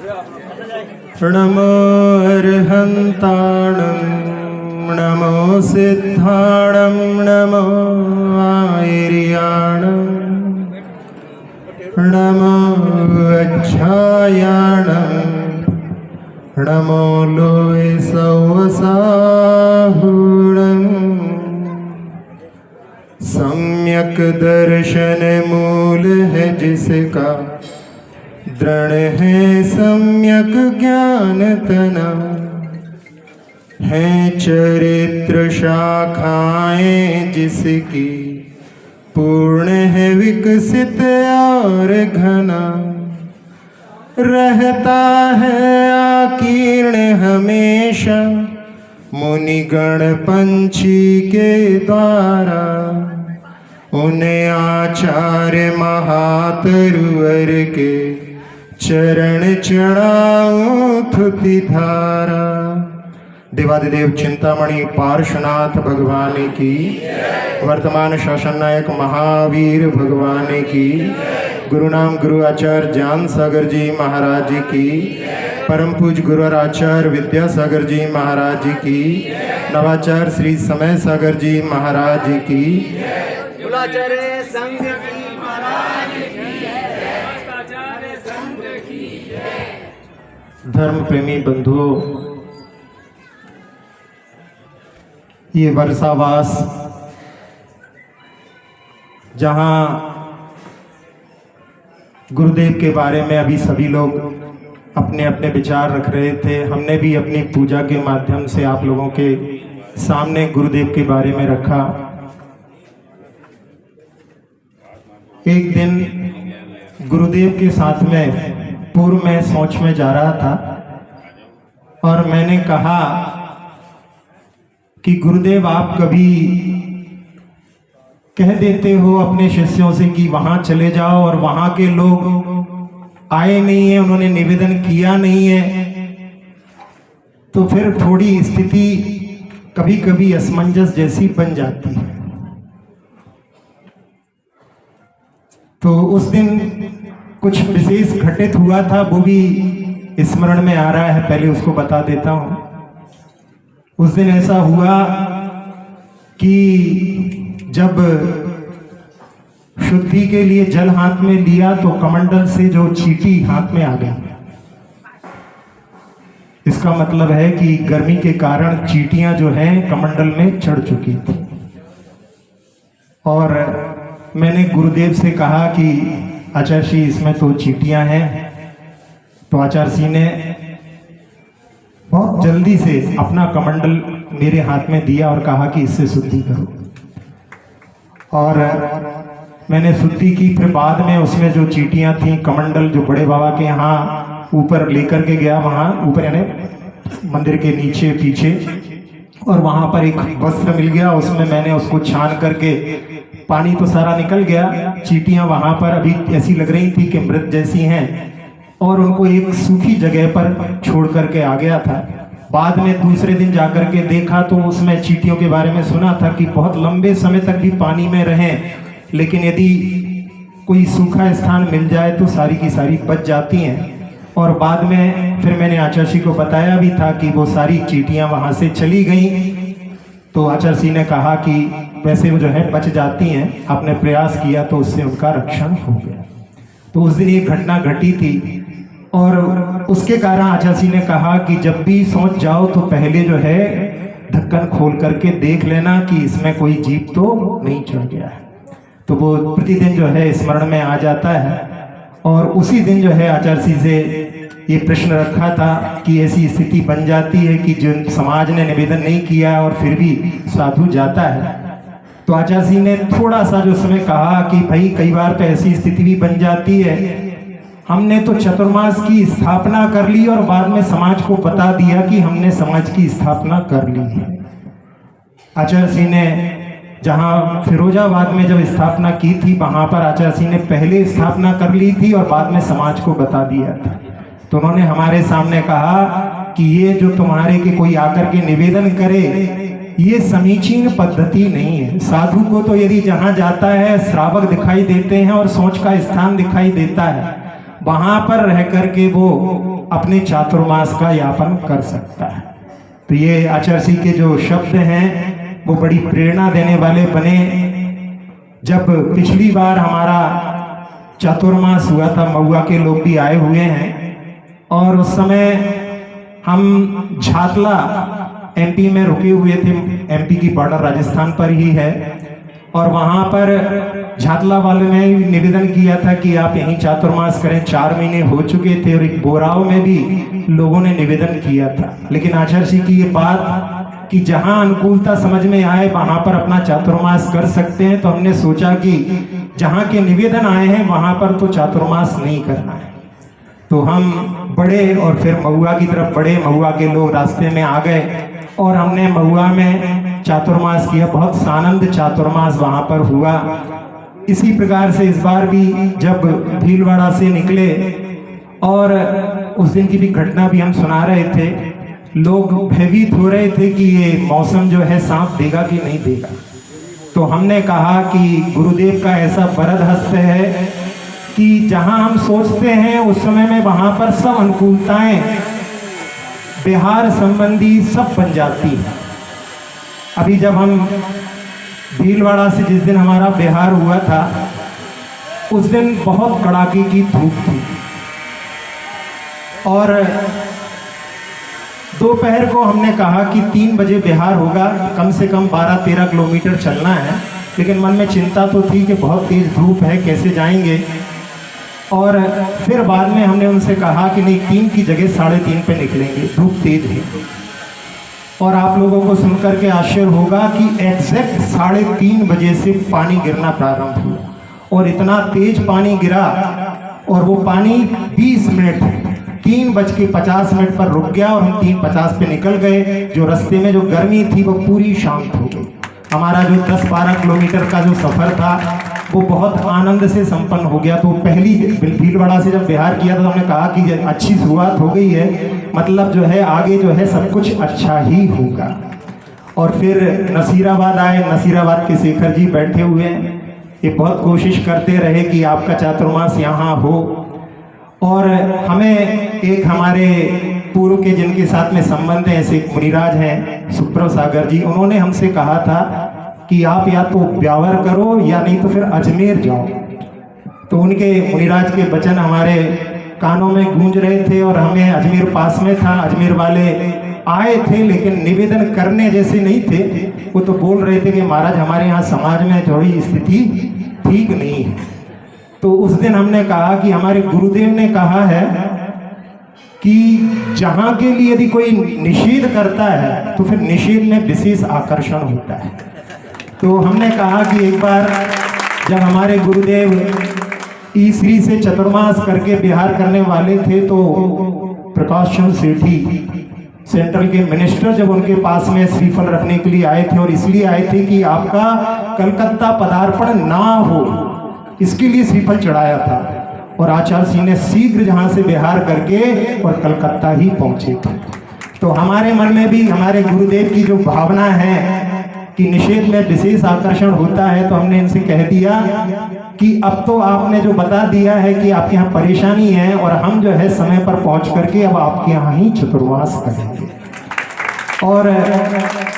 नमो अर्हन्ताणं नमो सिद्धाणं नमो आयर्याणं नमो अच्छायाणं नमो लोय सौवसाहुणं सम्यक दर्शन मूल है जिसका दृढ़ है सम्यक ज्ञान तना है चरित्र शाखाएं जिसकी पूर्ण है विकसित और घना रहता है आकीर्ण हमेशा मुनिगण पंछी के द्वारा उन्हें आचार्य महातरुवर के चरण चढ़ाऊं थुति धारा। देवादिदेव चिंतामणि पार्श्वनाथ भगवान की, वर्तमान शासन नायक महावीर भगवान की, गुरु नाम गुरु आचार्य ज्ञान सागर जी महाराज की, परम पूज गुरु आचार्य विद्यासागर जी महाराज की, नवाचार्य श्री समय सागर जी महाराज की, संघ की महाराज की, संघ की। धर्म प्रेमी बंधुओं, ये वर्षावास जहाँ गुरुदेव के बारे में अभी सभी लोग अपने अपने विचार रख रहे थे, हमने भी अपनी पूजा के माध्यम से आप लोगों के सामने गुरुदेव के बारे में रखा। एक दिन गुरुदेव के साथ में पूर्व में सोच में जा रहा था और मैंने कहा कि गुरुदेव आप कभी कह देते हो अपने शिष्यों से कि वहां चले जाओ और वहां के लोग आए नहीं है, उन्होंने निवेदन किया नहीं है, तो फिर थोड़ी स्थिति कभी कभी असमंजस जैसी बन जाती है। तो उस दिन कुछ विशेष घटित हुआ था, वो भी स्मरण में आ रहा है, पहले उसको बता देता हूं। उस दिन ऐसा हुआ कि जब शुद्धि के लिए जल हाथ में लिया तो कमंडल से जो चींटी हाथ में आ गई। इसका मतलब है कि गर्मी के कारण चींटियां जो हैं कमंडल में चढ़ चुकी थी। और मैंने गुरुदेव से कहा कि आचार्य जी इसमें तो चींटियां हैं। तो आचार्य जी ने बहुत जल्दी से अपना कमंडल मेरे हाथ में दिया और कहा कि इससे शुद्धि करो। और मैंने शुद्धि की। फिर बाद में उसमें जो चींटियां थी, कमंडल जो बड़े बाबा के यहाँ ऊपर लेकर के गया, वहाँ ऊपर यानी मंदिर के नीचे पीछे, और वहाँ पर एक वस्त्र मिल गया, उसमें मैंने उसको छान करके, पानी तो सारा निकल गया, चींटियां वहाँ पर अभी ऐसी लग रही थी कि मृत जैसी हैं, और उनको एक सूखी जगह पर छोड़ करके आ गया था। बाद में दूसरे दिन जाकर के देखा तो उसमें चींटियों के बारे में सुना था कि बहुत लंबे समय तक भी पानी में रहें, लेकिन यदि कोई सूखा स्थान मिल जाए तो सारी की सारी बच जाती हैं। और बाद में फिर मैंने आचार्य जी को बताया भी था कि वो सारी चींटियां वहाँ से चली गईं। तो आचार्य जी ने कहा कि वैसे वो जो है बच जाती हैं, आपने प्रयास किया तो उससे उनका रक्षण हो गया। तो उस दिन ये घटना घटी थी, और उसके कारण आचार्य जी ने कहा कि जब भी सोच जाओ तो पहले जो है ढक्कन खोल करके देख लेना कि इसमें कोई जीव तो नहीं चढ़ गया है। तो वो प्रतिदिन जो है स्मरण में आ जाता है। और उसी दिन जो है आचार्य जी से ये प्रश्न रखा था कि ऐसी स्थिति बन जाती है कि जो समाज ने निवेदन नहीं किया और फिर भी साधु जाता है। तो आचार्य जी ने थोड़ा सा जो समय कहा कि भाई कई बार तो ऐसी स्थिति भी बन जाती है, हमने तो चतुर्मास की स्थापना कर ली और बाद में समाज को बता दिया कि हमने समाज की स्थापना कर ली है। आचार्य जी ने जहाँ फिरोजाबाद में जब स्थापना की थी, वहाँ पर आचार्य जी ने पहले स्थापना कर ली थी और बाद में समाज को बता दिया था। तो उन्होंने हमारे सामने कहा कि ये जो तुम्हारे के कोई आकर के निवेदन करे, ये समीचीन पद्धति नहीं है। साधु को तो यदि जहाँ जाता है श्रावक दिखाई देते हैं और सोच का स्थान दिखाई देता है, वहां पर रह करके वो अपने चातुर्मास का यापन कर सकता है। तो ये आचार्य के जो शब्द हैं वो बड़ी प्रेरणा देने वाले बने। जब पिछली बार हमारा चातुर्मास हुआ था, महुआ के लोग भी आए हुए हैं, और उस समय हम झातला एमपी में रुके हुए थे। एमपी की बॉर्डर राजस्थान पर ही है, और वहाँ पर झातला वाले ने निवेदन किया था कि आप यहीं चातुर्मास करें। 4 महीने हो चुके थे और एक बोराव में भी लोगों ने निवेदन किया था। लेकिन आचार्य जी की ये बात कि जहाँ अनुकूलता समझ में आए वहाँ पर अपना चातुर्मास कर सकते हैं, तो हमने सोचा कि जहाँ के निवेदन आए हैं वहाँ पर तो चातुर्मास नहीं करना है। तो हम बढ़े और फिर महुआ की तरफ बढ़े। महुआ के लोग रास्ते में आ गए और हमने महुआ में चातुर्मास किया। बहुत सानंद चातुर्मास वहाँ पर हुआ। इसी प्रकार से इस बार भी जब भीलवाड़ा से निकले, और उस दिन की भी घटना भी हम सुना रहे थे, लोग भयभीत हो रहे थे कि ये मौसम जो है साथ देगा कि नहीं देगा। तो हमने कहा कि गुरुदेव का ऐसा वरद हस्त है कि जहाँ हम सोचते हैं उस समय में वहाँ पर सब अनुकूलताएं बिहार संबंधी सब बन जाती है। अभी जब हम भीलवाड़ा से जिस दिन हमारा बिहार हुआ था, उस दिन बहुत कड़ाके की धूप थी, और दोपहर को हमने कहा कि 3 बजे बिहार होगा, कम से कम 12-13 किलोमीटर चलना है। लेकिन मन में चिंता तो थी कि बहुत तेज़ धूप है, कैसे जाएंगे। और फिर बाद में हमने उनसे कहा कि नहीं, 3 की जगह 3:30 पे निकलेंगे, धूप तेज है। और आप लोगों को सुनकर के आश्चर्य होगा कि एग्जैक्ट 3:30 बजे से पानी गिरना प्रारंभ हुआ, और इतना तेज पानी गिरा, और वो पानी 20 मिनट 3:50 पर रुक गया, और हम 3:50 पे निकल गए। जो रास्ते में जो गर्मी थी वो पूरी शांत हो गई। हमारा जो 10-12 किलोमीटर का जो सफ़र था वो बहुत आनंद से संपन्न हो गया। तो पहली भीलवाड़ा से जब बिहार किया तो हमने कहा कि अच्छी शुरुआत हो गई है, मतलब जो है आगे जो है सब कुछ अच्छा ही होगा। और फिर नसीराबाद आए। नसीराबाद के शेखर जी बैठे हुए हैं, ये बहुत कोशिश करते रहे कि आपका चातुर्मास यहाँ हो। और हमें एक हमारे पूर्व के जिनके साथ में संबंध है, ऐसे मुनिराज हैं सुप्रभ सागर जी, उन्होंने हमसे कहा था कि आप या तो ब्यावर करो या नहीं तो फिर अजमेर जाओ। तो उनके मुनिराज के वचन हमारे कानों में गूंज रहे थे, और हमें अजमेर पास में था। अजमेर वाले आए थे लेकिन निवेदन करने जैसे नहीं थे। वो तो बोल रहे थे कि महाराज हमारे यहाँ समाज में थोड़ी स्थिति ठीक नहीं है। तो उस दिन हमने कहा कि हमारे गुरुदेव ने कहा है कि जहाँ के लिए यदि कोई निषेध करता है तो फिर निषेध में विशेष आकर्षण होता है। तो हमने कहा कि एक बार जब हमारे गुरुदेव ईसरी से चतुर्मास करके बिहार करने वाले थे, तो प्रकाश चंद्र सेठी सेंट्रल के मिनिस्टर जब उनके पास में श्रीफल रखने के लिए आए थे, और इसलिए आए थे कि आपका कलकत्ता पदार्पण ना हो, इसके लिए श्रीफल चढ़ाया था। और आचार्य जी ने शीघ्र जहाँ से बिहार करके और कलकत्ता ही पहुँचे थे। तो हमारे मन में भी हमारे गुरुदेव की जो भावना है कि निषेध में विशेष आकर्षण होता है, तो हमने इनसे कह दिया कि अब तो आपने जो बता दिया है कि आपके यहाँ परेशानी है, और हम जो है समय पर पहुँच करके अब आपके यहाँ ही चतुर्मास करेंगे। और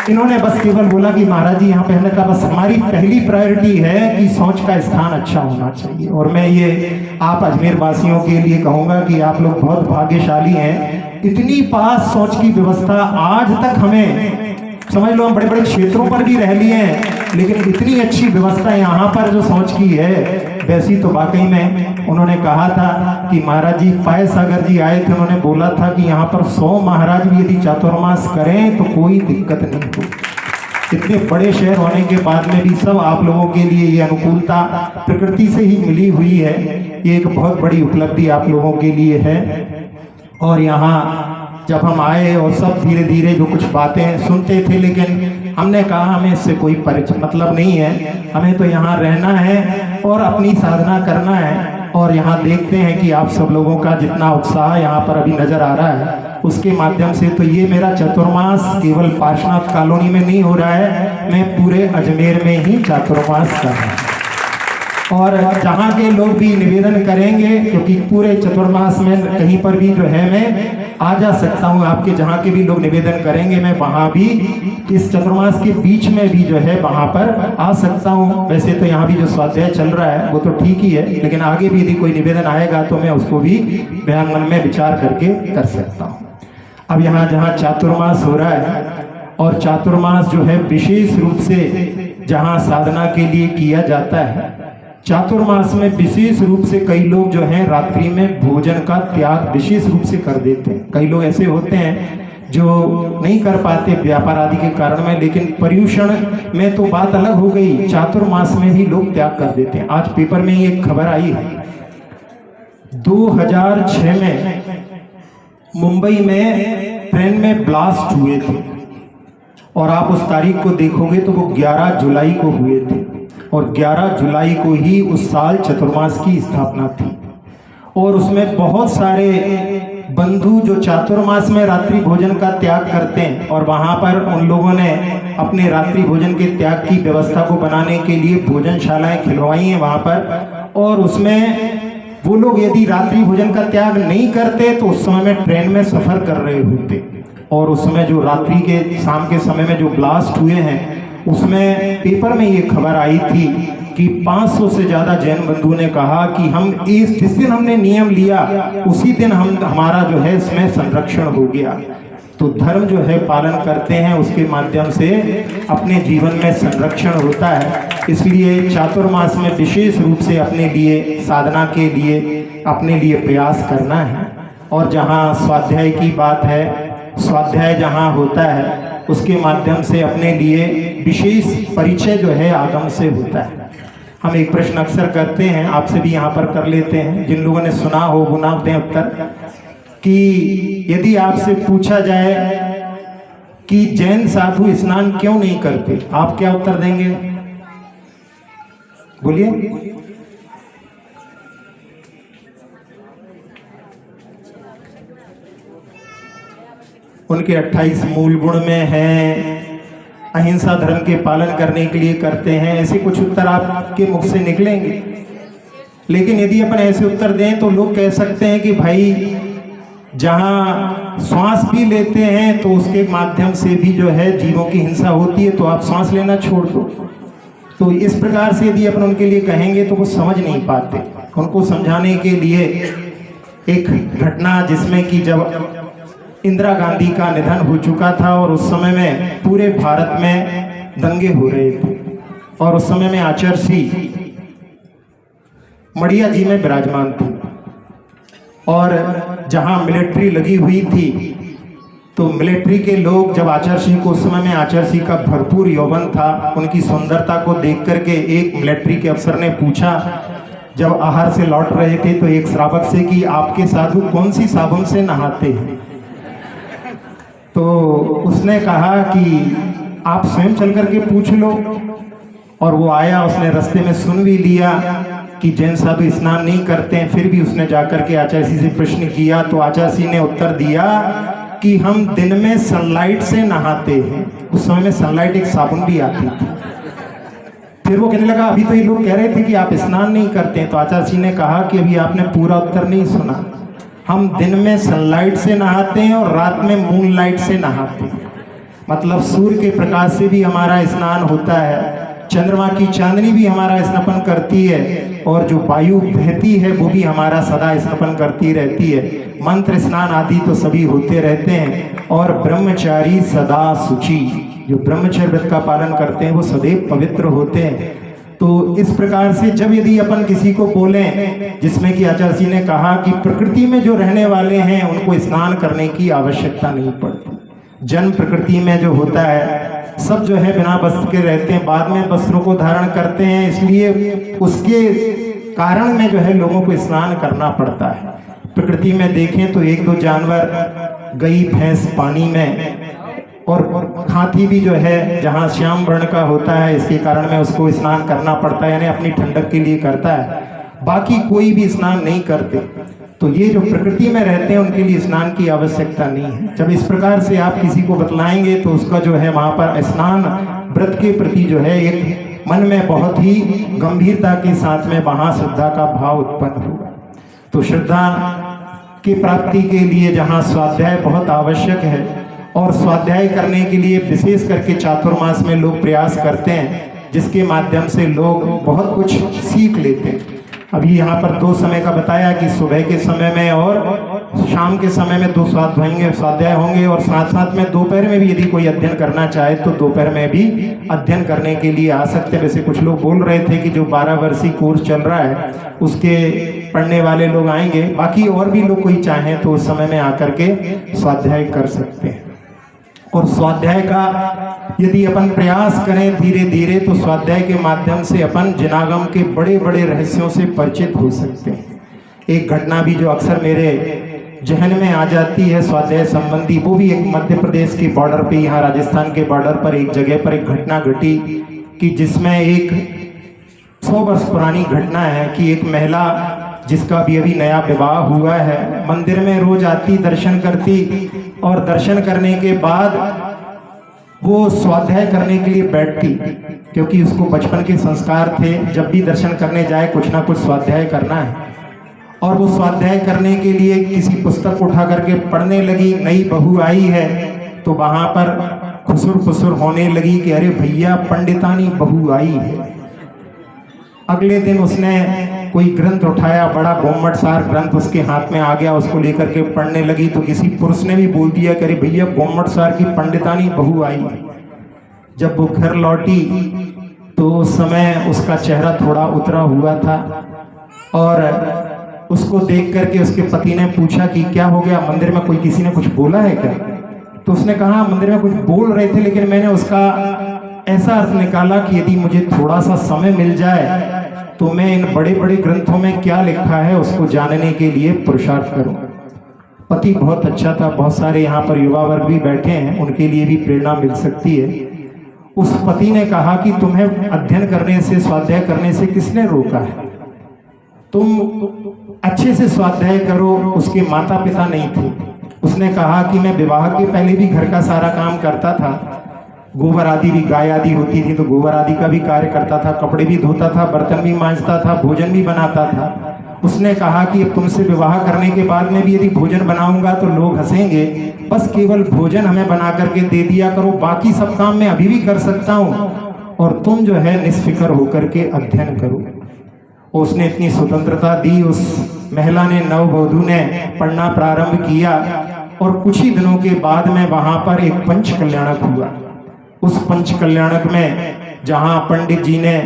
इन्होंने बस केवल बोला कि महाराज जी यहाँ पे, हमने कहा बस हमारी पहली प्रायोरिटी है कि शौच का स्थान अच्छा होना चाहिए। और मैं ये आप अजमेर वासियों के लिए कहूँगा कि आप लोग बहुत भाग्यशाली हैं। इतनी पास शौच की व्यवस्था आज तक हमें, समझ लो हम बड़े बड़े क्षेत्रों पर भी रह लिए हैं, लेकिन इतनी अच्छी व्यवस्था यहाँ पर जो शौच की है, वैसी तो वाकई में उन्होंने कहा था कि महाराज जी पाय सागर जी आए थे, उन्होंने बोला था कि यहाँ पर 100 महाराज भी यदि चातुर्मास करें तो कोई दिक्कत नहीं हो। इतने बड़े शहर होने के बाद में भी सब आप लोगों के लिए ये अनुकूलता प्रकृति से ही मिली हुई है। ये एक बहुत बड़ी उपलब्धि आप लोगों के लिए है। और यहाँ जब हम आए और सब धीरे धीरे जो कुछ बातें सुनते थे, लेकिन हमने कहा हमें इससे कोई मतलब नहीं है, हमें तो यहाँ रहना है और अपनी साधना करना है। और यहाँ देखते हैं कि आप सब लोगों का जितना उत्साह यहाँ पर अभी नज़र आ रहा है, उसके माध्यम से तो ये मेरा चतुर्मास केवल पार्श्वनाथ कॉलोनी में नहीं हो रहा है, मैं पूरे अजमेर में ही चातुर्मास कर रहा हूँ। और जहाँ के लोग भी निवेदन करेंगे, क्योंकि पूरे चतुर्मास में कहीं पर भी जो है मैं आ जा सकता हूँ, आपके जहाँ के भी लोग निवेदन करेंगे मैं वहाँ भी इस चतुर्मास के बीच में भी जो है वहाँ पर आ सकता हूँ। वैसे तो यहाँ भी जो स्वाध्याय चल रहा है वो तो ठीक ही है, लेकिन आगे भी यदि कोई निवेदन आएगा तो मैं उसको भी मन में विचार करके कर सकता हूँ। अब यहाँ जहाँ चातुर्मास हो रहा है, और चातुर्मास जो है विशेष रूप से जहाँ साधना के लिए किया जाता है, चातुर्मास में विशेष रूप से कई लोग जो हैं रात्रि में भोजन का त्याग विशेष रूप से कर देते हैं। कई लोग ऐसे होते हैं जो नहीं कर पाते व्यापार आदि के कारण में, लेकिन पर्यूषण में तो बात अलग हो गई, चातुर्मास में भी लोग त्याग कर देते हैं। आज पेपर में ही एक खबर आई है, 2006 में मुंबई में ट्रेन में ब्लास्ट हुए थे, और आप उस तारीख को देखोगे तो वो 11 जुलाई को हुए थे, और 11 जुलाई को ही उस साल चतुर्मास की स्थापना थी। और उसमें बहुत सारे बंधु जो चातुर्मास में रात्रि भोजन का त्याग करते हैं, और वहाँ पर उन लोगों ने अपने रात्रि भोजन के त्याग की व्यवस्था को बनाने के लिए भोजनशालाएं खिलवाई हैं वहाँ पर। और उसमें वो लोग यदि रात्रि भोजन का त्याग नहीं करते तो उस समय में ट्रेन में सफ़र कर रहे होते, और उसमें जो रात्रि के शाम के समय में जो ब्लास्ट हुए हैं, उसमें पेपर में ये खबर आई थी कि 500 से ज़्यादा जैन बंधुओं ने कहा कि हम जिस दिन हमने नियम लिया उसी दिन हमारा जो है इसमें संरक्षण हो गया। तो धर्म जो है पालन करते हैं, उसके माध्यम से अपने जीवन में संरक्षण होता है। इसलिए चातुर्मास में विशेष रूप से अपने लिए साधना के लिए अपने लिए प्रयास करना है। और जहाँ स्वाध्याय की बात है, स्वाध्याय जहाँ होता है उसके माध्यम से अपने लिए विशेष परिचय जो है आगम से होता है। हम एक प्रश्न अक्सर करते हैं, आपसे भी यहाँ पर कर लेते हैं, जिन लोगों ने सुना हो वो ना दें उत्तर, कि यदि आपसे पूछा जाए कि जैन साधु स्नान क्यों नहीं करते, आप क्या उत्तर देंगे? बोलिए। उनके 28 मूल गुण में हैं, अहिंसा धर्म के पालन करने के लिए करते हैं, ऐसे कुछ उत्तर आपके मुख से निकलेंगे। लेकिन यदि अपन ऐसे उत्तर दें तो लोग कह सकते हैं कि भाई जहाँ श्वास भी लेते हैं तो उसके माध्यम से भी जो है जीवों की हिंसा होती है, तो आप श्वास लेना छोड़ दो। तो इस प्रकार से यदि अपन उनके लिए कहेंगे तो वो समझ नहीं पाते। उनको समझाने के लिए एक घटना, जिसमें कि जब इंदिरा गांधी का निधन हो चुका था और उस समय में पूरे भारत में दंगे हो रहे थे, और उस समय में आचार्य श्री मड़िया जी में विराजमान थे, और जहां मिलिट्री लगी हुई थी तो मिलिट्री के लोग जब आचार्य सिंह को, उस समय में आचार्य सिंह का भरपूर यौवन था, उनकी सुंदरता को देख करके एक मिलिट्री के अफसर ने पूछा, जब आहार से लौट रहे थे तो एक श्रावक से, कि आपके साधु कौन सी साबुन से नहाते हैं? तो उसने कहा कि आप स्वयं चल करके पूछ लो। और वो आया, उसने रास्ते में सुन भी लिया कि जैन साधु स्नान नहीं करते हैं, फिर भी उसने जाकर के आचार्य सिंह से प्रश्न किया, तो आचार्य सिंह ने उत्तर दिया कि हम दिन में सनलाइट से नहाते हैं। उस समय में सनलाइट एक साबुन भी आती थी। फिर वो कहने लगा, अभी तो ये लोग कह रहे थे कि आप स्नान नहीं करते हैं। तो आचार्य सिंह ने कहा कि अभी आपने पूरा उत्तर नहीं सुना, हम दिन में सनलाइट से नहाते हैं और रात में मूनलाइट से नहाते हैं। मतलब सूर्य के प्रकाश से भी हमारा स्नान होता है, चंद्रमा की चांदनी भी हमारा स्नान करती है, और जो वायु बहती है वो भी हमारा सदा स्नान करती रहती है। मंत्र स्नान आदि तो सभी होते रहते हैं। और ब्रह्मचारी सदा शुचि, जो ब्रह्मचर्य व्रत का पालन करते हैं वो सदैव पवित्र होते हैं। तो इस प्रकार से जब यदि अपन किसी को बोलें, जिसमें कि आचार्य सिंह ने कहा कि प्रकृति में जो रहने वाले हैं उनको स्नान करने की आवश्यकता नहीं पड़ती। जन्म प्रकृति में जो होता है सब जो है बिना वस्त्र के रहते हैं, बाद में वस्त्रों को धारण करते हैं, इसलिए उसके कारण में जो है लोगों को स्नान करना पड़ता है। प्रकृति में देखें तो एक दो जानवर, गई भैंस पानी में, और हाथी भी जो है जहाँ श्याम वर्ण का होता है, इसके कारण में उसको स्नान करना पड़ता है, यानी अपनी ठंडक के लिए करता है। बाकी कोई भी स्नान नहीं करते। तो ये जो प्रकृति में रहते हैं उनके लिए स्नान की आवश्यकता नहीं है। जब इस प्रकार से आप किसी को बतलाएंगे तो उसका जो है वहाँ पर स्नान व्रत के प्रति जो है एक मन में बहुत ही गंभीरता के साथ में वहाँ श्रद्धा का भाव उत्पन्न हुआ। तो श्रद्धा की प्राप्ति के लिए जहाँ स्वाध्याय बहुत आवश्यक है और स्वाध्याय करने के लिए विशेष करके चातुर्मास में लोग प्रयास करते हैं, जिसके माध्यम से लोग बहुत कुछ सीख लेते हैं। अभी यहाँ पर 2 समय का बताया कि सुबह के समय में और शाम के समय में 2 स्वाध्याय होंगे और साथ साथ में दोपहर में भी यदि कोई अध्ययन करना चाहे तो दोपहर में भी अध्ययन करने के लिए आ सकते हैं। वैसे कुछ लोग बोल रहे थे कि जो 12 वर्षीय कोर्स चल रहा है उसके पढ़ने वाले लोग आएंगे, बाकी और भी लोग कोई चाहें तो उस समय में आकर के स्वाध्याय कर सकते हैं। और स्वाध्याय का यदि अपन प्रयास करें धीरे धीरे तो स्वाध्याय के माध्यम से अपन जिनागम के बड़े बड़े रहस्यों से परिचित हो सकते हैं। एक घटना भी जो अक्सर मेरे जहन में आ जाती है स्वाध्याय संबंधी, वो भी एक मध्य प्रदेश के बॉर्डर पे, यहाँ राजस्थान के बॉर्डर पर एक जगह पर एक घटना घटी कि जिसमें एक 100 वर्ष पुरानी घटना है कि एक महिला जिसका भी अभी नया विवाह हुआ है, मंदिर में रोज आती, दर्शन करती और दर्शन करने के बाद वो स्वाध्याय करने के लिए बैठती, क्योंकि उसको बचपन के संस्कार थे जब भी दर्शन करने जाए कुछ ना कुछ स्वाध्याय करना है। और वो स्वाध्याय करने के लिए किसी पुस्तक उठा करके पढ़ने लगी। नई बहू आई है तो वहाँ पर खुसुर खुसुर होने लगी कि अरे भैया पंडितानी बहू आई है। अगले दिन उसने कोई ग्रंथ उठाया, बड़ा गोम्मटसार ग्रंथ उसके हाथ में आ गया, उसको लेकर के पढ़ने लगी तो किसी पुरुष ने भी बोल दिया कि अरे भैया गोम्मटसार की पंडितानी बहू आई। जब वो घर लौटी तो उस समय उसका चेहरा थोड़ा उतरा हुआ था और उसको देख करके उसके पति ने पूछा कि क्या हो गया, मंदिर में कोई किसी ने कुछ बोला है क्या? तो उसने कहा मंदिर में कुछ बोल रहे थे, लेकिन मैंने उसका ऐसा अर्थ निकाला कि यदि मुझे थोड़ा सा समय मिल जाए तो मैं इन बड़े बड़े ग्रंथों में क्या लिखा है उसको जानने के लिए पुरुषार्थ करूं। पति बहुत अच्छा था, बहुत सारे यहाँ पर युवा वर्ग भी बैठे हैं, उनके लिए भी प्रेरणा मिल सकती है। उस पति ने कहा कि तुम्हें अध्ययन करने से, स्वाध्याय करने से किसने रोका है? तुम अच्छे से स्वाध्याय करो। उसके माता पिता नहीं थे। उसने कहा कि मैं विवाह के पहले भी घर का सारा काम करता था, गोबर आदि भी, गाय आदि होती थी तो गोबर आदि का भी कार्य करता था, कपड़े भी धोता था, बर्तन भी मांजता था, भोजन भी बनाता था। उसने कहा कि अब तुमसे विवाह करने के बाद में भी यदि भोजन बनाऊंगा तो लोग हंसेंगे, बस केवल भोजन हमें बना करके दे दिया करो, बाकी सब काम मैं अभी भी कर सकता हूँ और तुम जो है निष्फिक्र होकर के अध्ययन करो। उसने इतनी स्वतंत्रता दी। उस महिला ने, नववधू ने पढ़ना प्रारंभ किया और कुछ ही दिनों के बाद में वहाँ पर एक पंच कल्याणक हुआ। उस पंच कल्याणक में जहाँ पंडित जी ने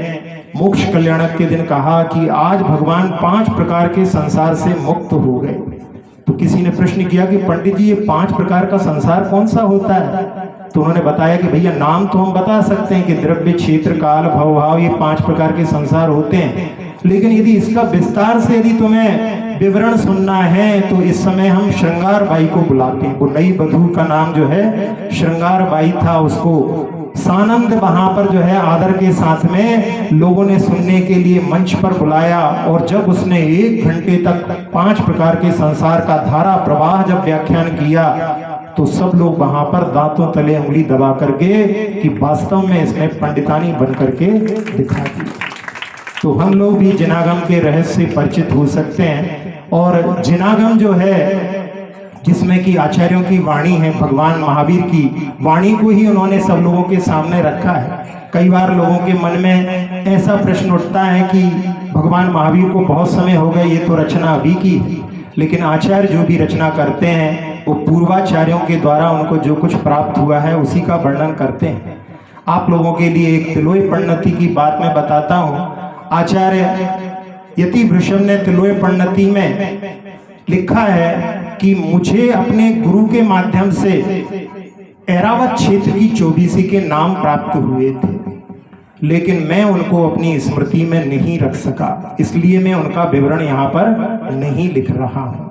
मोक्ष कल्याणक के दिन कहा कि आज भगवान 5 प्रकार के संसार से मुक्त हो गए, तो किसी ने प्रश्न किया कि पंडित जी ये 5 प्रकार का संसार कौन सा होता है? तो उन्होंने बताया कि भैया नाम तो हम बता सकते हैं कि द्रव्य, क्षेत्र, काल, भव, भाव, ये 5 प्रकार के संसार होते हैं, लेकिन यदि इसका विस्तार से यदि तुम्हें विवरण सुनना है तो इस समय हम श्रृंगार बाई को बुलाते हैं। वो नई वधू का नाम जो है श्रृंगार बाई था। उसको सानंद वहां पर जो है आदर के साथ में लोगों ने सुनने के लिए मंच पर बुलाया और जब उसने 1 घंटे तक 5 प्रकार के संसार का धारा प्रवाह जब व्याख्यान किया तो सब लोग वहां पर दांतों तले उंगली दबा करके कि वास्तव में इसने पंडितानी बन करके दिखा दी। तो हम लोग भी जिनागम के रहस्य से परिचित हो सकते हैं। और जिनागम जो है जिसमें कि आचार्यों की वाणी है, भगवान महावीर की वाणी को ही उन्होंने सब लोगों के सामने रखा है। कई बार लोगों के मन में ऐसा प्रश्न उठता है कि भगवान महावीर को बहुत समय हो गए, ये तो रचना अभी की है, लेकिन आचार्य जो भी रचना करते हैं वो पूर्वाचार्यों के द्वारा उनको जो कुछ प्राप्त हुआ है उसी का वर्णन करते हैं। आप लोगों के लिए एक तिलोय प्रणति की बात मैं बताता हूँ। आचार्य यति वृषभ ने तिलोय प्रणति में लिखा है कि मुझे अपने गुरु के माध्यम से ऐरावत क्षेत्र की 24 के नाम प्राप्त हुए थे, लेकिन मैं उनको अपनी स्मृति में नहीं रख सका, इसलिए मैं उनका विवरण यहाँ पर नहीं लिख रहा हूँ।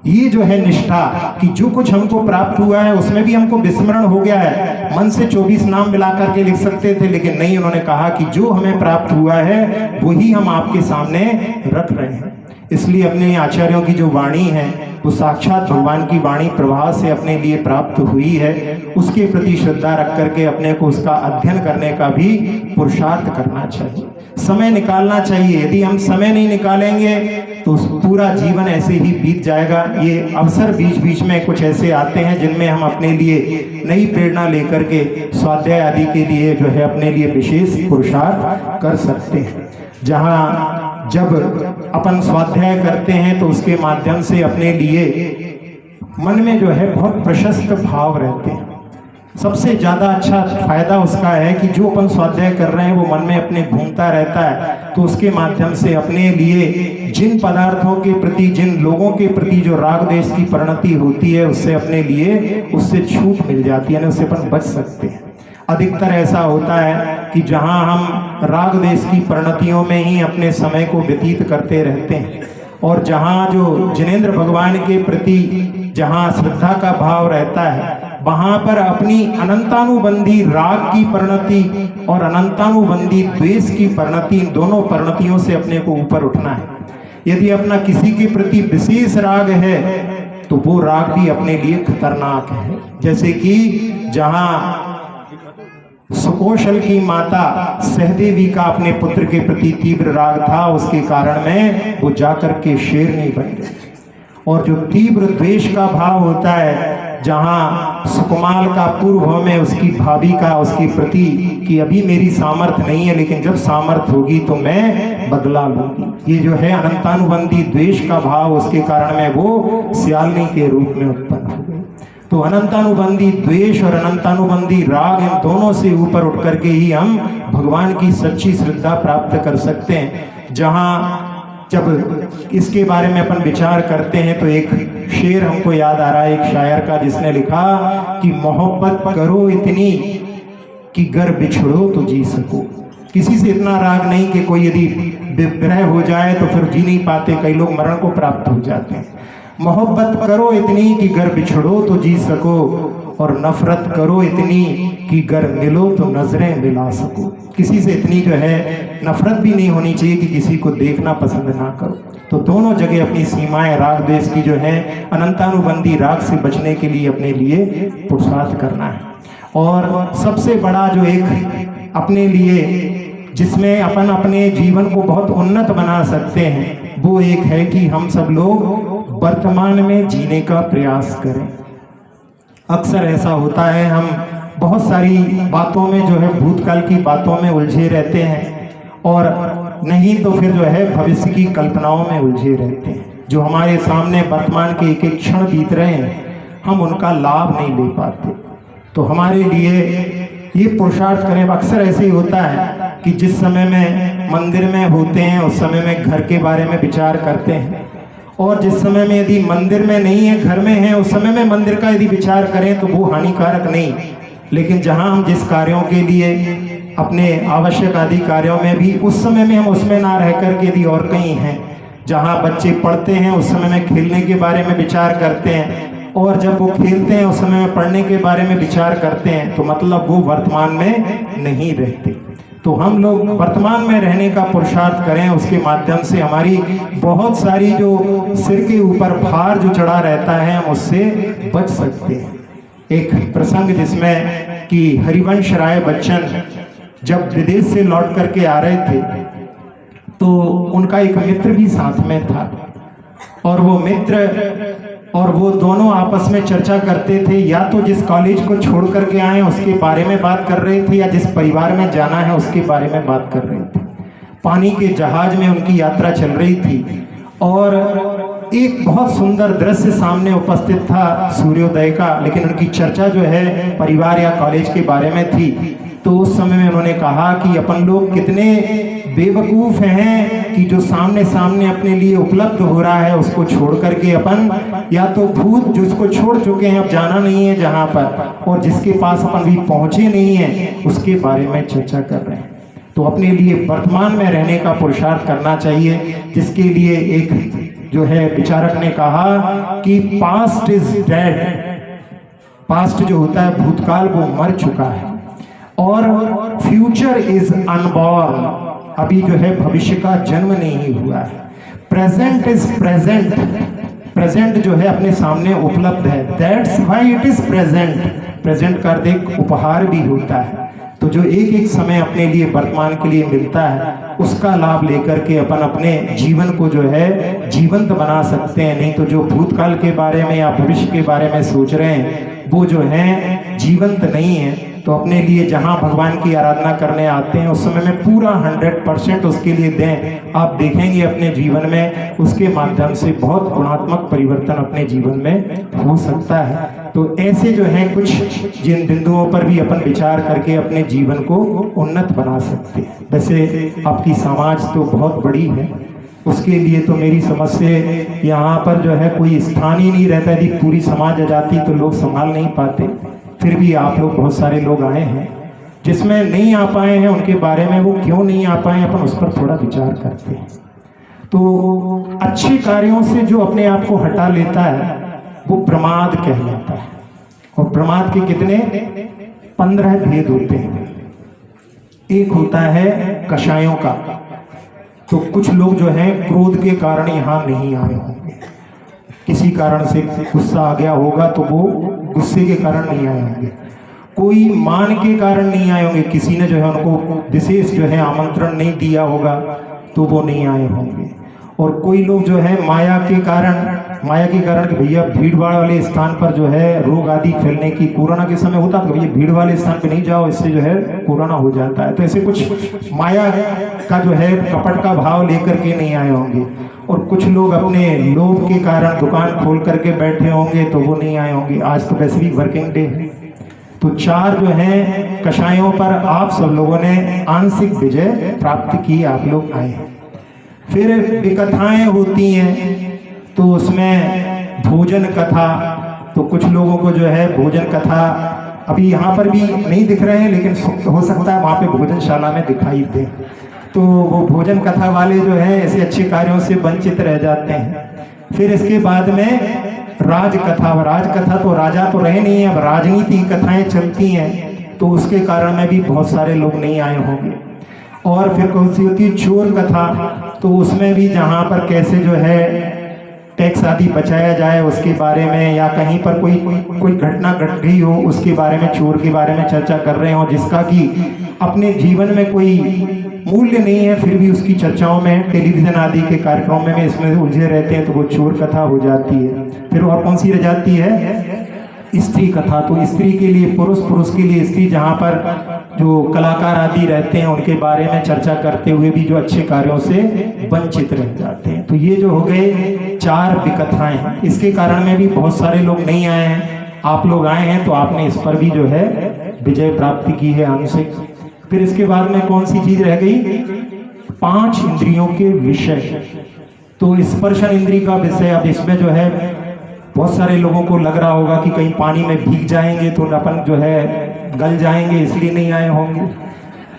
ये जो है निष्ठा कि जो कुछ हमको प्राप्त हुआ है उसमें भी हमको विस्मरण हो गया है। मन से 24 नाम मिला करके लिख सकते थे, लेकिन नहीं, उन्होंने कहा कि जो हमें प्राप्त हुआ है वही हम आपके सामने रख रहे हैं। इसलिए अपने आचार्यों की जो वाणी है वो साक्षात भगवान की वाणी प्रवाह से अपने लिए प्राप्त हुई है, उसके प्रति श्रद्धा रख करके अपने को उसका अध्ययन करने का भी पुरुषार्थ करना चाहिए, समय निकालना चाहिए। यदि हम समय नहीं निकालेंगे तो पूरा जीवन ऐसे ही बीत जाएगा। ये अवसर बीच बीच में कुछ ऐसे आते हैं जिनमें हम अपने लिए नई प्रेरणा लेकर के स्वाध्याय आदि के लिए जो है अपने लिए विशेष पुरुषार्थ कर सकते हैं। जहाँ जब अपन स्वाध्याय करते हैं तो उसके माध्यम से अपने लिए मन में जो है बहुत प्रशस्त भाव रहते हैं। सबसे ज़्यादा अच्छा फायदा उसका है कि जो अपन स्वाध्याय कर रहे हैं वो मन में अपने घूमता रहता है, तो उसके माध्यम से अपने लिए जिन पदार्थों के प्रति, जिन लोगों के प्रति जो राग देश की परिणति होती है, उससे अपने लिए उससे छूट मिल जाती है, उससे अपन बच सकते हैं। अधिकतर ऐसा होता है कि जहां हम राग देश की परिणतियों में ही अपने समय को व्यतीत करते रहते हैं, और जहां जो जिनेंद्र भगवान के प्रति जहां श्रद्धा का भाव रहता है, वहां पर अपनी अनंतानुबंधी राग की परिणति और अनंतानुबंधी द्वेष की परिणति, इन दोनों परिणतियों से अपने को ऊपर उठना है। यदि अपना किसी के प्रति विशेष राग है तो वो राग भी अपने लिए खतरनाक है। जैसे कि जहां सुकौशल की माता सहदेवी का अपने पुत्र के प्रति तीव्र राग था, उसके कारण में वो जाकर के शेरनी बन गई। और जो तीव्र द्वेष का भाव होता है, जहाँ सुकुमाल का पूर्व में उसकी भाभी का उसके प्रति कि अभी मेरी सामर्थ्य नहीं है, लेकिन जब सामर्थ्य होगी तो मैं बदला लूंगी, ये जो है अनंतानुबंधी द्वेष का भाव, उसके कारण में वो सियालनी के रूप में उत्पन्न हो गई। तो अनंतानुबंधी द्वेष और अनंतानुबंधी राग, इन दोनों से ऊपर उठ करके ही हम भगवान की सच्ची श्रद्धा प्राप्त कर सकते हैं। जहाँ जब इसके बारे में अपन विचार करते हैं तो एक शेर हमको याद आ रहा है, एक शायर का, जिसने लिखा कि मोहब्बत करो इतनी कि घर बिछड़ो तो जी सको। किसी से इतना राग नहीं कि कोई यदि विरह हो जाए तो फिर जी नहीं पाते, कई लोग मरण को प्राप्त हो जाते हैं। मोहब्बत करो इतनी कि घर बिछड़ो तो जी सको, और नफरत करो इतनी कि घर मिलो तो नजरें मिला सको। किसी से इतनी जो है नफरत भी नहीं होनी चाहिए कि किसी को देखना पसंद ना करो। तो दोनों जगह अपनी सीमाएं राग देश की जो है अनंतानुबंधी राग से बचने के लिए अपने लिए पुरुषार्थ करना है। और सबसे बड़ा जो एक अपने लिए जिसमें अपन अपने जीवन को बहुत उन्नत बना सकते हैं, वो एक है कि हम सब लोग वर्तमान में जीने का प्रयास करें। अक्सर ऐसा होता है, हम बहुत सारी बातों में जो है भूतकाल की बातों में उलझे रहते हैं, और नहीं तो फिर जो है भविष्य की कल्पनाओं में उलझे रहते हैं। जो हमारे सामने वर्तमान के एक एक क्षण बीत रहे हैं, हम उनका लाभ नहीं ले पाते। तो हमारे लिए ये पुरुषार्थ करें। अक्सर ऐसे ही होता है कि जिस समय में मंदिर में होते हैं उस समय में घर के बारे में विचार करते हैं, और जिस समय में यदि मंदिर में नहीं है, घर में है, उस समय में मंदिर का यदि विचार करें तो वो हानिकारक नहीं। लेकिन जहां हम जिस कार्यों के लिए अपने आवश्यक आदि कार्यों में भी उस समय में हम उसमें ना रह करके यदि और कहीं हैं, जहां बच्चे पढ़ते हैं उस समय में खेलने के बारे में विचार करते हैं, और जब वो खेलते हैं उस समय में पढ़ने के बारे में विचार करते हैं, तो मतलब वो वर्तमान में नहीं रहते। तो हम लोग वर्तमान में रहने का पुरुषार्थ करें, उसके माध्यम से हमारी बहुत सारी जो सिर के ऊपर भार जो चढ़ा रहता है हम उससे बच सकते हैं। एक प्रसंग जिसमें कि हरिवंश राय बच्चन जब विदेश से लौट करके आ रहे थे तो उनका एक मित्र भी साथ में था, और वो मित्र और वो दोनों आपस में चर्चा करते थे, या तो जिस कॉलेज को छोड़ करके आए उसके बारे में बात कर रहे थे, या जिस परिवार में जाना है उसके बारे में बात कर रहे थे। पानी के जहाज में उनकी यात्रा चल रही थी, और एक बहुत सुंदर दृश्य सामने उपस्थित था सूर्योदय का, लेकिन उनकी चर्चा जो है परिवार या कॉलेज के बारे में थी। तो उस समय में उन्होंने कहा कि अपन लोग कितने बेवकूफ़ हैं कि जो सामने सामने अपने लिए उपलब्ध हो रहा है उसको छोड़ करके अपन, या तो भूत जिसको छोड़ चुके हैं, अब जाना नहीं है जहाँ पर, और जिसके पास अपन भी पहुँचे नहीं हैं उसके बारे में चर्चा कर रहे हैं। तो अपने लिए वर्तमान में रहने का पुरुषार्थ करना चाहिए, जिसके लिए एक जो है विचारक ने कहा कि पास्ट इज डेड। पास्ट जो होता है भूतकाल, वो मर चुका है, और फ्यूचर इज अनबॉर्न, अभी जो है भविष्य का जन्म नहीं हुआ है। प्रेजेंट इज प्रेजेंट, प्रेजेंट जो है अपने सामने उपलब्ध है। That's why it is present. Present का अर्थ एक उपहार भी होता है। तो जो एक एक समय अपने लिए वर्तमान के लिए मिलता है, उसका लाभ लेकर के अपन अपने जीवन को जो है जीवंत बना सकते हैं। नहीं तो जो भूतकाल के बारे में या भविष्य के बारे में सोच रहे हैं वो जो है जीवंत नहीं है। तो अपने लिए जहाँ भगवान की आराधना करने आते हैं उस समय में पूरा 100% उसके लिए दें। आप देखेंगे अपने जीवन में उसके माध्यम से बहुत गुणात्मक परिवर्तन अपने जीवन में हो सकता है। तो ऐसे जो है कुछ जिन बिंदुओं पर भी अपन विचार करके अपने जीवन को उन्नत बना सकते हैं। वैसे आपकी समाज तो बहुत बड़ी है, उसके लिए तो मेरी समझ से यहाँ पर जो है कोई स्थान ही नहीं रहता। यदि पूरी समाज आ जाती तो लोग संभाल नहीं पाते। फिर भी आप लोग बहुत सारे लोग आए हैं, जिसमें नहीं आ पाए हैं उनके बारे में वो क्यों नहीं आ पाए अपन उस पर थोड़ा विचार करते हैं। तो अच्छे कार्यों से जो अपने आप को हटा लेता है वो प्रमाद कहलाता है। और प्रमाद के कितने 15 भेद होते हैं। एक होता है कषायों का। तो कुछ लोग जो हैं क्रोध के कारण यहाँ नहीं आए होंगे, किसी कारण से गुस्सा आ गया होगा तो वो गुस्से के कारण नहीं आए होंगे। कोई मान के कारण नहीं आए होंगे, किसी ने जो है उनको विशेष जो है आमंत्रण नहीं दिया होगा तो वो नहीं आए होंगे। और कोई लोग जो है माया के कारण कि भैया भीड़ भाड़ वाले स्थान पर जो है रोग आदि फैलने की, कोरोना के समय होता तो भैया भीड़ वाले स्थान पे नहीं जाओ, इससे जो है कोरोना हो जाता है। तो ऐसे कुछ माया का जो है कपट का भाव लेकर के नहीं आए होंगे। और कुछ लोग अपने लोभ के कारण दुकान खोल करके बैठे होंगे तो वो नहीं आए होंगे। आज तो वैसे भी वर्किंग डे है। तो 4 जो हैं कषायों पर आप सब लोगों ने आंशिक विजय प्राप्त की, आप लोग आए। फिर विकथाएं होती हैं तो उसमें भोजन कथा। तो कुछ लोगों को जो है भोजन कथा अभी यहाँ पर भी नहीं दिख रहे हैं, लेकिन हो सकता है वहाँ पे भोजनशाला में दिखाई दे। तो वो भोजन कथा वाले जो है ऐसे अच्छे कार्यों से वंचित रह जाते हैं। फिर इसके बाद में राजकथा। राजकथा तो राजा तो रहे नहीं है, अब राजनीति कथाएं चलती हैं तो उसके कारण में भी बहुत सारे लोग नहीं आए होंगे। और फिर कौन सी होती है चोर कथा। तो उसमें भी जहाँ पर कैसे जो है टैक्स आदि बचाया जाए उसके बारे में, या कहीं पर कोई घटना घट गई हो उसके बारे में, चोर के बारे में चर्चा कर रहे हो, जिसका कि अपने जीवन में कोई मूल्य नहीं है फिर भी उसकी चर्चाओं में टेलीविजन आदि के कार्यक्रमों में इसमें उलझे रहते हैं, तो वो चोर कथा हो जाती है। फिर और कौन सी रह जाती है स्त्री कथा। तो स्त्री के लिए पुरुष के लिए स्त्री, जहाँ पर जो कलाकार आदि रहते हैं उनके बारे में चर्चा करते हुए भी जो अच्छे कार्यों से वंचित रह जाते हैं। तो ये जो हो गए 4 विकथाएं हैं। इसके कारण में भी बहुत सारे लोग नहीं आए हैं। आप लोग आए हैं तो आपने इस पर भी जो है विजय प्राप्ति की है आंशिक। फिर इसके बाद में कौन सी चीज रह गई 5 इंद्रियों के विषय। तो स्पर्शन इंद्री का विषय, अब इसमें जो है बहुत सारे लोगों को लग रहा होगा कि कहीं पानी में भीग जाएंगे तो अपन जो है गल जाएंगे, इसलिए नहीं आए होंगे।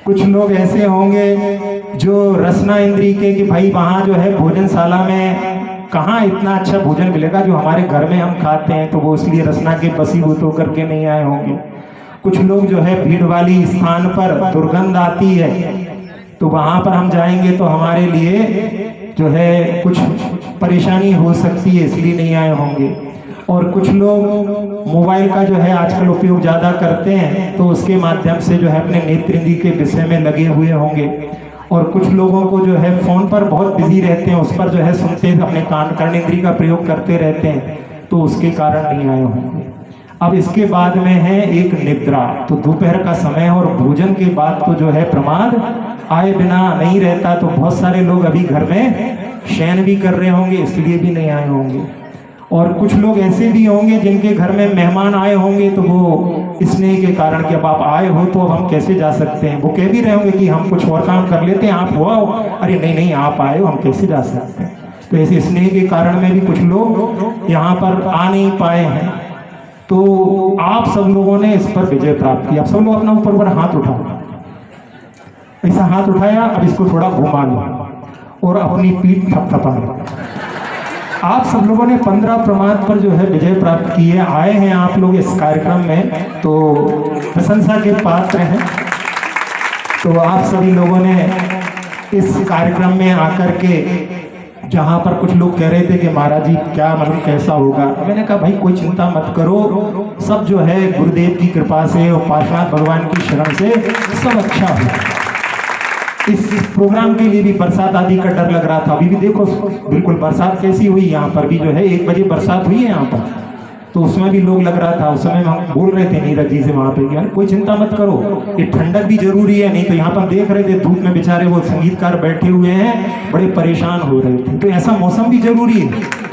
कुछ लोग ऐसे होंगे जो रसना इंद्री के कि भाई वहाँ जो है भोजनशाला में कहाँ इतना अच्छा भोजन मिलेगा जो हमारे घर में हम खाते हैं, तो वो इसलिए रसना के बसीभूत होकर के नहीं आए होंगे। कुछ लोग जो है भीड़ वाली स्थान पर दुर्गंध आती है तो वहाँ पर हम जाएंगे तो हमारे लिए जो है कुछ परेशानी हो सकती है, इसलिए नहीं आए होंगे। और कुछ लोग मोबाइल का जो है आजकल उपयोग ज़्यादा करते हैं तो उसके माध्यम से जो है अपने नेत्र इंद्री के विषय में लगे हुए होंगे। और कुछ लोगों को जो है फ़ोन पर बहुत बिजी रहते हैं, उस पर जो है सुनते अपने कर्ण इंद्री का प्रयोग करते रहते हैं, तो उसके कारण नहीं आए होंगे। अब इसके बाद में है एक निद्रा। तो दोपहर का समय और भोजन के बाद तो जो है प्रमाद आए बिना नहीं रहता। तो बहुत सारे लोग अभी घर में शयन भी कर रहे होंगे, इसलिए भी नहीं आए होंगे। और कुछ लोग ऐसे भी होंगे जिनके घर में मेहमान आए होंगे तो वो स्नेह के कारण कि अब आप आए हो तो अब हम कैसे जा सकते हैं, वो कह भी रहे होंगे कि हम कुछ और काम कर लेते हैं, आप हो आओ। अरे नहीं आप आए हो, हम कैसे जा सकते हैं। तो ऐसे स्नेह के कारण में भी कुछ लोग यहाँ पर आ नहीं पाए हैं। तो आप सब लोगों ने इस पर विजय प्राप्त किया। आप सब लोग अपना ऊपर हाथ उठाओ, ऐसा हाथ उठाया। अब इसको थोड़ा घुमा लो और अपनी पीठ थपथपा लो। आप सब लोगों ने 15 प्रमाद पर जो है विजय प्राप्त की है। आए हैं आप लोग इस कार्यक्रम में तो प्रशंसा के पात्र हैं। तो आप सभी लोगों ने इस कार्यक्रम में आकर के जहाँ पर कुछ लोग कह रहे थे कि महाराज जी क्या मतलब कैसा होगा, मैंने कहा भाई कोई चिंता मत करो, सब जो है गुरुदेव की कृपा से और पार्श्वनाथ भगवान की शरण से सब अच्छा हो। इस प्रोग्राम के लिए भी बरसात आदि का डर लग रहा था, अभी भी देखो बिल्कुल बरसात कैसी हुई, यहाँ पर भी जो है 1 बजे बरसात हुई है यहाँ पर, तो उसमें भी लोग लग रहा था, उस समय हम बोल रहे थे नीरज जी से वहाँ पे कि कोई चिंता मत करो, ये ठंडक भी जरूरी है, नहीं तो यहाँ पर देख रहे थे धूप में बेचारे वो संगीतकार बैठे हुए हैं, बड़े परेशान हो रहे थे, तो ऐसा मौसम भी जरूरी है।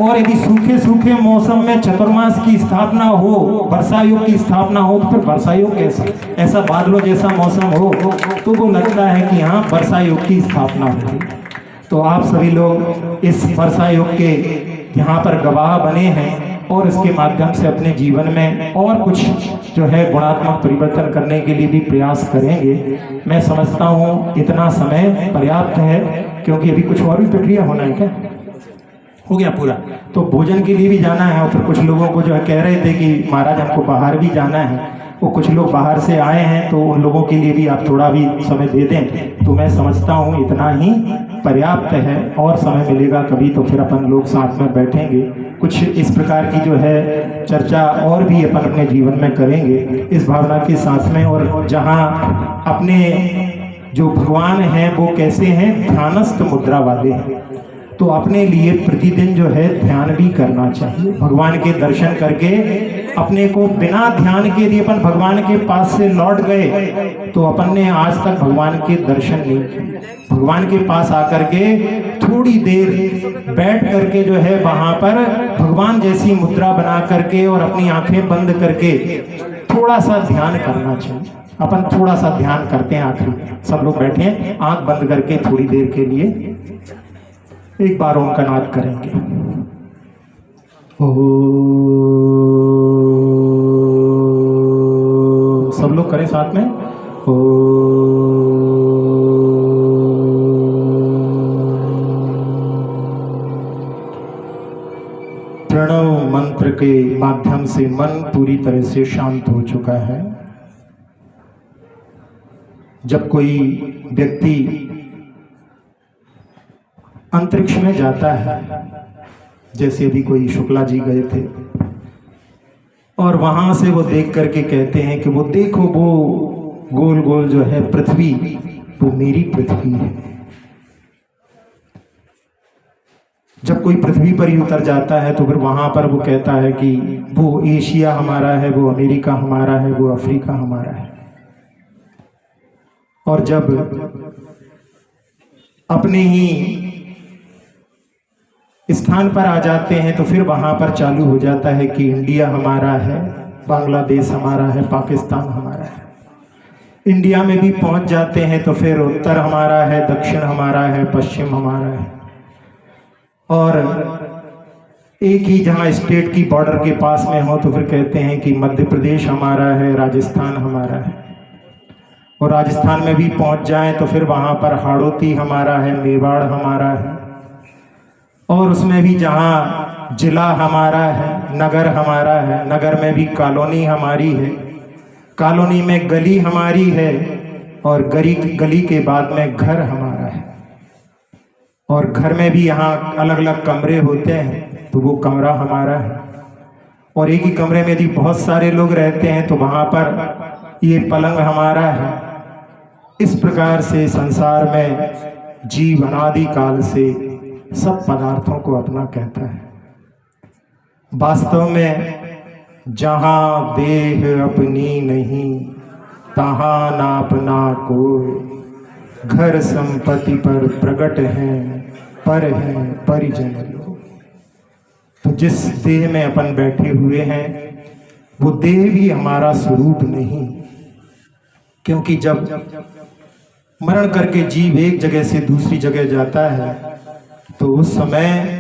और यदि सूखे सूखे मौसम में चतुर्मास की स्थापना हो, वर्षा योग की स्थापना हो, तो फिर वर्षा योग कैसा, ऐसा बादलों जैसा मौसम हो तो वो लगता है कि हाँ वर्षा योग की स्थापना होगी। तो आप सभी लोग इस वर्षा योग के यहाँ पर गवाह बने हैं और इसके माध्यम से अपने जीवन में और कुछ जो है गुणात्मक परिवर्तन करने के लिए भी प्रयास करेंगे। मैं समझता हूँ इतना समय पर्याप्त है, क्योंकि अभी कुछ और भी प्रक्रिया होना है, क्या हो गया पूरा, तो भोजन के लिए भी जाना है। और फिर कुछ लोगों को जो है कह रहे थे कि महाराज हमको बाहर भी जाना है, वो कुछ लोग बाहर से आए हैं, तो उन लोगों के लिए भी आप थोड़ा भी समय दे दें, तो मैं समझता हूँ इतना ही पर्याप्त है। और समय मिलेगा कभी तो फिर अपन लोग साथ में बैठेंगे, कुछ इस प्रकार की जो है चर्चा और भी अपन अपने जीवन में करेंगे इस भावना के साथ में। और जहाँ अपने जो भगवान हैं वो कैसे हैं, ध्यानस्थ मुद्रा वाले हैं, तो अपने लिए प्रतिदिन जो है ध्यान भी करना चाहिए। भगवान के दर्शन करके अपने को बिना ध्यान के यदि अपन भगवान के पास से लौट गए तो अपन ने आज तक भगवान के दर्शन नहीं किए। भगवान के पास आकर के थोड़ी देर बैठ करके जो है वहाँ पर भगवान जैसी मुद्रा बना करके और अपनी आंखें बंद करके थोड़ा सा ध्यान करना चाहिए। अपन थोड़ा सा ध्यान करते हैं, आखिरी सब लोग बैठे हैं आंख बंद करके थोड़ी देर के लिए एक बार ओम का नाद करेंगे। सब लोग करें साथ में। प्रणव मंत्र के माध्यम से मन पूरी तरह से शांत हो चुका है। जब कोई व्यक्ति अंतरिक्ष में जाता है, जैसे अभी कोई शुक्ला जी गए थे और वहां से वो देख करके कहते हैं कि वो देखो वो गोल गोल जो है पृथ्वी, वो मेरी पृथ्वी है। जब कोई पृथ्वी पर ही उतर जाता है तो फिर वहां पर वो कहता है कि वो एशिया हमारा है, वो अमेरिका हमारा है, वो अफ्रीका हमारा है। और जब अपने ही स्थान पर आ जाते हैं तो फिर वहाँ पर चालू हो जाता है कि इंडिया हमारा है, बांग्लादेश हमारा है, पाकिस्तान हमारा है। इंडिया में भी पहुँच जाते हैं तो फिर उत्तर हमारा है, दक्षिण हमारा है, पश्चिम हमारा है। और एक ही जहाँ स्टेट की बॉर्डर के पास में हो तो फिर कहते हैं कि मध्य प्रदेश हमारा है, राजस्थान हमारा है। और राजस्थान में भी पहुँच जाएं तो फिर वहाँ पर हाड़ौती हमारा है, मेवाड़ हमारा है। और उसमें भी जहाँ जिला हमारा है, नगर हमारा है, नगर में भी कॉलोनी हमारी है, कॉलोनी में गली हमारी है, और गली के बाद में घर हमारा है। और घर में भी यहाँ अलग अलग कमरे होते हैं तो वो कमरा हमारा है। और एक ही कमरे में यदि बहुत सारे लोग रहते हैं तो वहाँ पर ये पलंग हमारा है। इस प्रकार से संसार में जीव अनादि काल से सब पदार्थों को अपना कहता है। वास्तव में जहाँ देह अपनी नहीं तहाँ ना अपना कोई, घर संपत्ति पर प्रगट है परिजन लोग। तो जिस देह में अपन बैठे हुए हैं वो देह भी हमारा स्वरूप नहीं, क्योंकि जब मरण करके जीव एक जगह से दूसरी जगह जाता है तो उस समय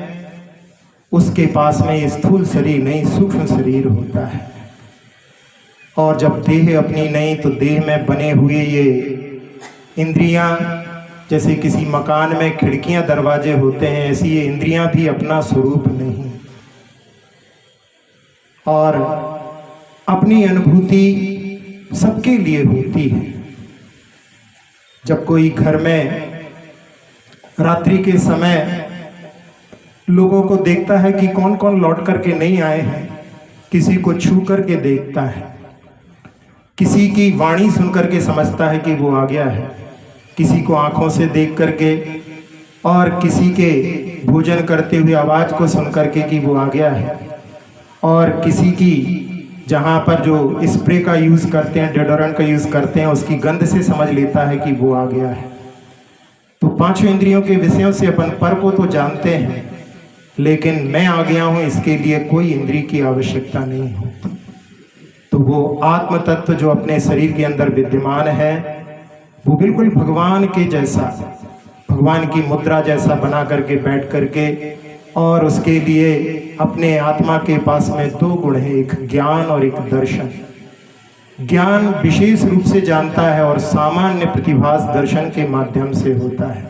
उसके पास में स्थूल शरीर नहीं सूक्ष्म शरीर होता है। और जब देह अपनी नहीं तो देह में बने हुए ये इंद्रियां, जैसे किसी मकान में खिड़कियां दरवाजे होते हैं, ऐसी ये इंद्रियां भी अपना स्वरूप नहीं। और अपनी अनुभूति सबके लिए होती है। जब कोई घर में रात्रि के समय लोगों को देखता है कि कौन कौन लौट करके नहीं आए हैं, किसी को छू करके देखता है, किसी की वाणी सुन करके समझता है कि वो आ गया है, किसी को आंखों से देख करके और किसी के भोजन करते हुए आवाज़ को सुन करके कि वो आ गया है, और किसी की जहाँ पर जो स्प्रे का यूज़ करते हैं, डेओड्रेंट का यूज़ करते हैं, उसकी गंध से समझ लेता है कि वो आ गया है। तो पांचों इंद्रियों के विषयों से अपन पर को तो जानते हैं, लेकिन मैं आ गया हूँ इसके लिए कोई इंद्रिय की आवश्यकता नहीं है। तो वो आत्म तत्व जो अपने शरीर के अंदर विद्यमान है, वो बिल्कुल भगवान के जैसा, भगवान की मुद्रा जैसा बना करके बैठ करके, और उसके लिए अपने आत्मा के पास में दो गुण है, एक ज्ञान और एक दर्शन। ज्ञान विशेष रूप से जानता है और सामान्य प्रतिभास दर्शन के माध्यम से होता है।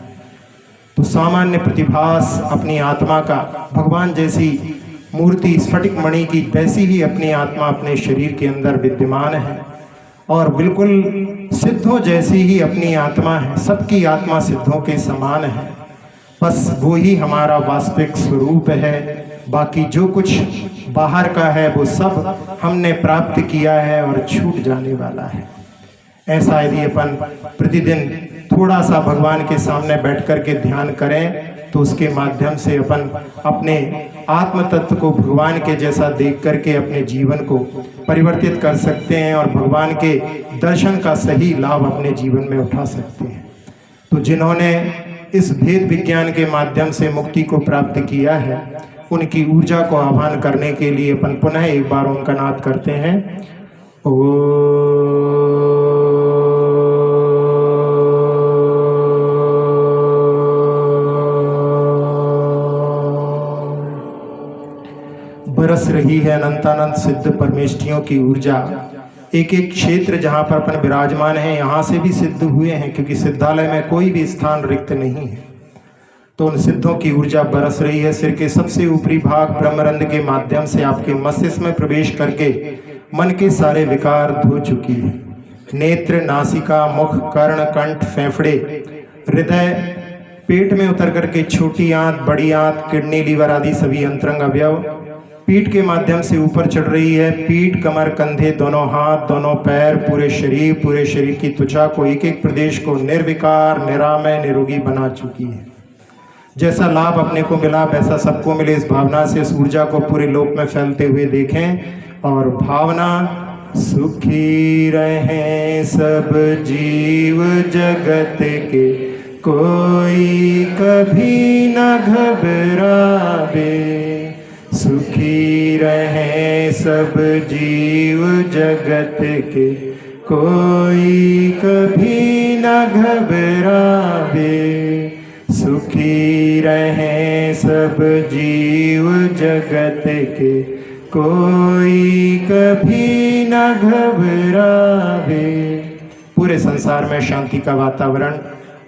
तो सामान्य प्रतिभास अपनी आत्मा का भगवान जैसी मूर्ति स्फटिक मणि की वैसी ही अपनी आत्मा अपने शरीर के अंदर विद्यमान है, और बिल्कुल सिद्धों जैसी ही अपनी आत्मा है। सबकी आत्मा सिद्धों के समान है, बस वो ही हमारा वास्तविक स्वरूप है। बाकी जो कुछ बाहर का है वो सब हमने प्राप्त किया है और छूट जाने वाला है। ऐसा यदि अपन प्रतिदिन थोड़ा सा भगवान के सामने बैठ कर के ध्यान करें, तो उसके माध्यम से अपन अपने आत्म तत्व को भगवान के जैसा देख करके अपने जीवन को परिवर्तित कर सकते हैं और भगवान के दर्शन का सही लाभ अपने जीवन में उठा सकते हैं। तो जिन्होंने इस भेद विज्ञान के माध्यम से मुक्ति को प्राप्त किया है, उनकी ऊर्जा को आह्वान करने के लिए अपन पुनः एक बार उनका नाद करते हैं। बरस रही है अनंतानंत सिद्ध परमेष्ठियों की ऊर्जा। एक एक क्षेत्र जहाँ पर अपन विराजमान हैं, यहाँ से भी सिद्ध हुए हैं, क्योंकि सिद्धालय में कोई भी स्थान रिक्त नहीं है। तो उन सिद्धों की ऊर्जा बरस रही है। सिर के सबसे ऊपरी भाग ब्रह्मरंध्र के माध्यम से आपके मस्तिष्क में प्रवेश करके मन के सारे विकार धो चुकी है। नेत्र, नासिका, मुख, कर्ण, कंठ, फेफड़े, हृदय, पेट में उतर करके छोटी आंत, बड़ी आंत, किडनी, लीवर आदि सभी अंतरंग अवयव पीठ के माध्यम से ऊपर चढ़ रही है। पीठ, कमर, कंधे, दोनों हाथ, दोनों पैर, पूरे शरीर की त्वचा को, एक एक प्रदेश को निर्विकार, निरामय, निरोगी बना चुकी है। जैसा लाभ अपने को मिला वैसा सबको मिले, इस भावना से इस ऊर्जा को पूरे लोक में फैलते हुए देखें। और भावना, सुखी रहें सब जीव जगत के, कोई कभी न घबरावे। सुखी रहें सब जीव जगत के, कोई कभी न घबरावे। सुखी रहें सब जीव जगत के, कोई कभी न घबरावे। पूरे संसार में शांति का वातावरण।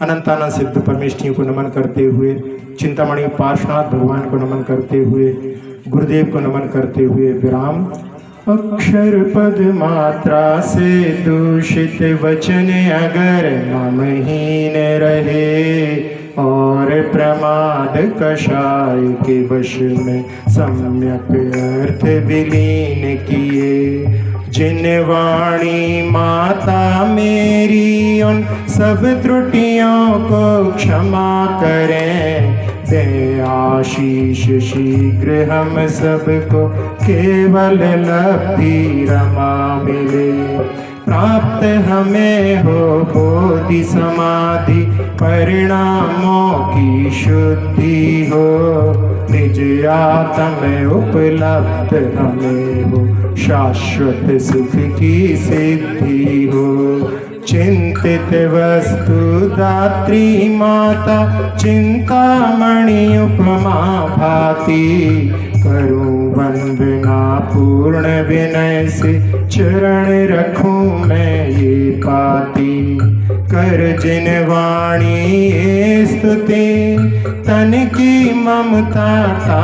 अनंतानंद सिद्ध परमेष्ठियों को नमन करते हुए, चिंतामणि पार्श्वनाथ भगवान को नमन करते हुए, गुरुदेव को नमन करते हुए विराम। अक्षर पद मात्रा से दूषित वचन अगर ममहीन रहे, और प्रमाद कषाय के वश में सम्यक अर्थ विलीन किए। जिन वाणी माता मेरी उन सब त्रुटियों को क्षमा करें, दे आशीष शीघ्र हम सबको केवल लब्धि रमा मिले। प्राप्त हमें हो बोधि समाधि, परिणामों की शुद्धि हो। निज आत्म उपलब्ध हमें हो, शाश्वत सुख की सिद्धि हो। चिंतित वस्तु दात्री माता, चिंतामणि उपमा भाती। करूं वंदना पूर्ण विनय से, चरण रखूं मैं ये पाती। कर जिन वाणी ये स्तुति, तन की ममता का।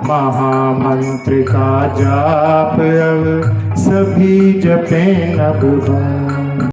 महामंत्र का जाप अब सभी जपें नभ।